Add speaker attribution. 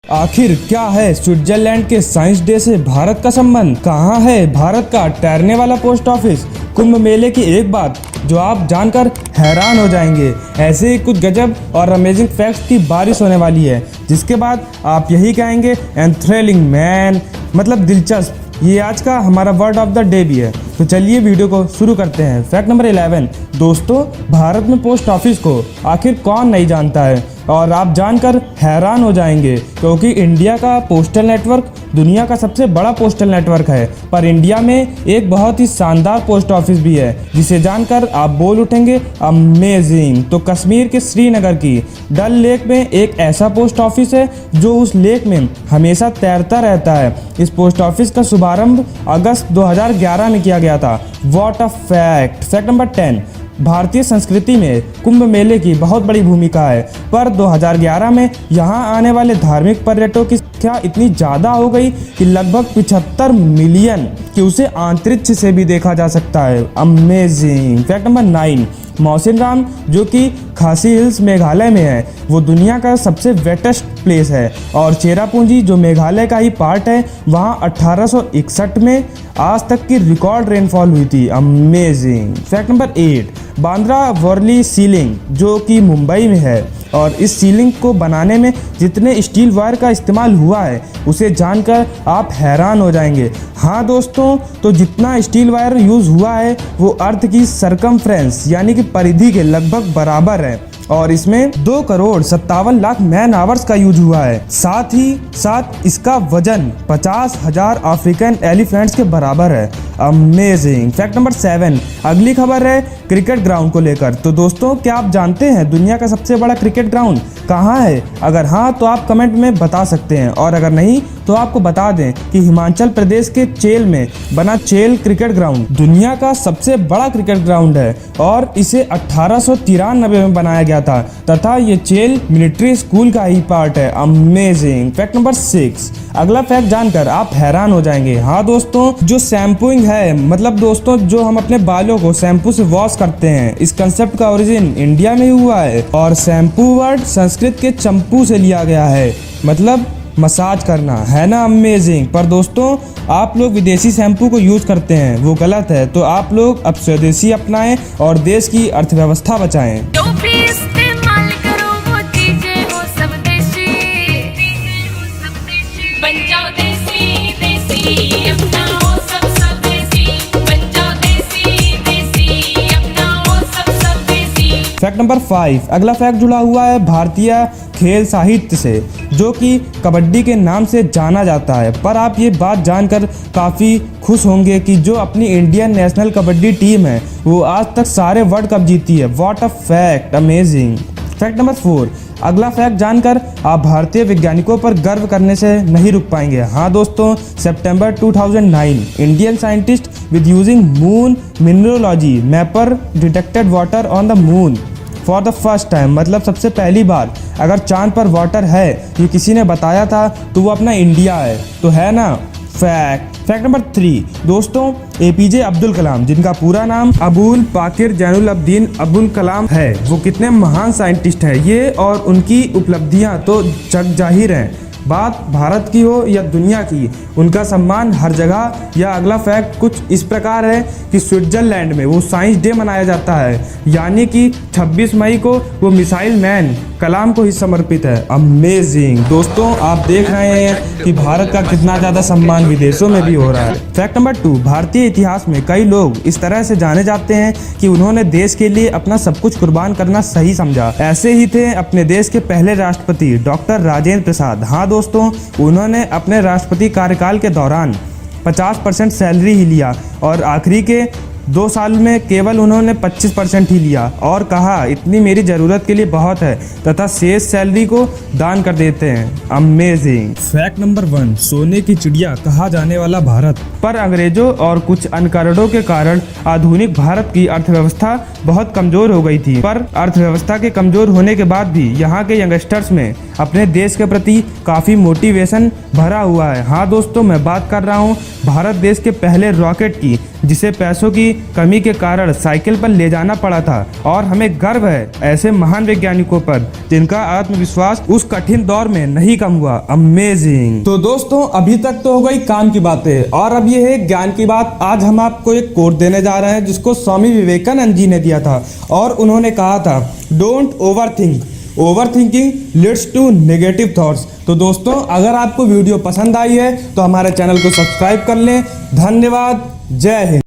Speaker 1: आखिर क्या है स्विट्जरलैंड के साइंस डे से भारत का संबंध? कहाँ है भारत का तैरने वाला पोस्ट ऑफिस? कुंभ मेले की एक बात जो आप जानकर हैरान हो जाएंगे। ऐसे ही कुछ गजब और अमेजिंग फैक्ट्स की बारिश होने वाली है, जिसके बाद आप यही कहेंगे एंथ्रिलिंग मैन, मतलब दिलचस्प। ये आज का हमारा वर्ड ऑफ द डे भी है। तो चलिए वीडियो को शुरू करते हैं। Fact number 11। दोस्तों, भारत में पोस्ट ऑफिस को आखिर कौन नहीं जानता है, और आप जानकर हैरान हो जाएंगे क्योंकि इंडिया का पोस्टल नेटवर्क दुनिया का सबसे बड़ा पोस्टल नेटवर्क है। पर इंडिया में एक बहुत ही शानदार पोस्ट ऑफिस भी है जिसे जानकर आप बोल उठेंगे अमेजिंग। तो कश्मीर के श्रीनगर की डल लेक में एक ऐसा पोस्ट ऑफिस है जो उस लेक में हमेशा तैरता रहता है। इस पोस्ट ऑफिस का शुभारंभ अगस्त 2011 में किया गया था। What a fact. Fact number 10। भारतीय संस्कृति में कुंभ मेले की बहुत बड़ी भूमिका है, पर 2011 में यहाँ आने वाले धार्मिक पर्यटकों की संख्या इतनी ज़्यादा हो गई कि लगभग 75 मिलियन कि उसे अंतरिक्ष से भी देखा जा सकता है। अमेजिंग। Fact number 9। मौसिनराम जो कि खासी हिल्स मेघालय में है, वो दुनिया का सबसे वेटेस्ट प्लेस है। और चेरापूंजी जो मेघालय का ही पार्ट है, वहाँ 1861 में आज तक की रिकॉर्ड रेनफॉल हुई थी। Amazing. Fact number 8। Bandra Worli sea link जो कि मुंबई में है, और इस सीलिंग को बनाने में जितने स्टील वायर का इस्तेमाल हुआ है उसे जानकर आप हैरान हो जाएंगे। हाँ दोस्तों, तो जितना स्टील वायर यूज़ हुआ है वो अर्थ की सरकमफ्रेंस यानी कि परिधि के लगभग बराबर है, और इसमें 2,57,00,000 मैन आवर्स का यूज हुआ है। साथ ही साथ इसका वजन 50,000 अफ्रीकन एलिफेंट्स के बराबर है। अमेजिंग। Fact number 7। अगली खबर है क्रिकेट ग्राउंड को लेकर। तो दोस्तों, क्या आप जानते हैं दुनिया का सबसे बड़ा क्रिकेट ग्राउंड कहाँ है? अगर हाँ तो आप कमेंट में बता सकते हैं, और अगर नहीं तो आपको बता दें कि हिमाचल प्रदेश के चेल में बना चेल क्रिकेट ग्राउंड दुनिया का सबसे बड़ा क्रिकेट ग्राउंड है, और इसे 1893 में बनाया गया था, तथा ये चेल मिलिट्री स्कूल का ही पार्ट है। अमेजिंग। Fact number 6। अगला फैक्ट जानकर आप हैरान हो जाएंगे। हाँ दोस्तों, जो शैम्पूइंग है, मतलब दोस्तों जो हम अपने बालों को शैम्पू से वॉश करते हैं, इस कंसेप्ट का ओरिजिन इंडिया में ही हुआ है। और शैम्पू वर्ड संस्कृत के चंपू से लिया गया है, मतलब मसाज करना, है ना अमेजिंग। पर दोस्तों, आप लोग विदेशी शैम्पू को यूज करते हैं, वो गलत है। तो आप लोग अब स्वदेशी अपनाएं और देश की अर्थव्यवस्था बचाएं। Fact number 5। अगला फैक्ट जुड़ा हुआ है भारतीय खेल साहित्य से, जो कि कबड्डी के नाम से जाना जाता है। पर आप ये बात जानकर काफ़ी खुश होंगे कि जो अपनी इंडियन नेशनल कबड्डी टीम है वो आज तक सारे वर्ल्ड कप जीती है। What a fact. Amazing. Fact number 4। अगला फैक्ट जानकर आप भारतीय वैज्ञानिकों पर गर्व करने से नहीं रुक पाएंगे। हाँ दोस्तों, सितंबर 2009 Indian scientist with using moon mineralogy mapper detected water on the moon for the first time, मतलब सबसे पहली बार अगर चांद पर वाटर है ये किसी ने बताया था तो वो अपना इंडिया है। तो है ना फैक्ट नंबर 3। दोस्तों, APJ अब्दुल कलाम, जिनका पूरा नाम अबुल पाकिर जैनुलब्दीन अब्दुल कलाम है, वो कितने महान साइंटिस्ट हैं ये, और उनकी उपलब्धियां तो जग जाहिर हैं। बात भारत की हो या दुनिया की, उनका सम्मान हर जगह। या अगला फैक्ट कुछ इस प्रकार है कि स्विट्जरलैंड में वो साइंस डे मनाया जाता है, यानी कि 26 मई को वो मिसाइल मैन कलाम को ही समर्पित है। अमेजिंग। दोस्तों, आप देख रहे हैं कि भारत का कितना ज़्यादा सम्मान विदेशों में भी हो रहा है। Fact number 2। भारतीय इतिहास में कई लोग इस तरह से जाने जाते हैं कि उन्होंने देश के लिए अपना सब कुछ कुर्बान करना सही समझा। ऐसे ही थे अपने देश के पहले राष्ट्रपति डॉक्टर राजेंद्र प्रसाद। हाँ दोस्तों, उन्होंने अपने राष्ट्रपति कार्यकाल के दौरान 50% सैलरी ही लिया, और आखिरी के 2 साल में केवल उन्होंने 25% ही लिया, और कहा इतनी मेरी ज़रूरत के लिए बहुत है, तथा शेष सैलरी को दान कर देते हैं। अमेजिंग। Fact number 1। सोने की चिड़िया कहा जाने वाला भारत। पर अंग्रेजों और कुछ अनकरणों के कारण आधुनिक भारत की अर्थव्यवस्था बहुत कमजोर हो गई थी। पर अर्थव्यवस्था के कमजोर होने के बाद भी यहाँ के यंगस्टर्स में अपने देश के प्रति काफ़ी मोटिवेशन भरा हुआ है। हाँ दोस्तों, मैं बात कर रहा हूँ भारत देश के पहले रॉकेट की, जिसे पैसों की कमी के कारण साइकिल पर ले जाना पड़ा था और हमें गर्व है ऐसे महान वैज्ञानिकों पर जिनका आत्मविश्वास उस कठिन दौर में नहीं कम हुआ। अमेजिंग। तो दोस्तों अभी तक तो हो गई काम की बातें और अब ये है ज्ञान की बात। आज हम आपको एक कोट देने जा रहे हैं जिसको स्वामी विवेकानंद जी ने दिया था और उन्होंने कहा था, don't overthink, overthinking leads to negative thoughts. तो दोस्तों अगर आपको वीडियो पसंद आई है तो हमारे चैनल को सब्सक्राइब कर लें। धन्यवाद। जय हिंद।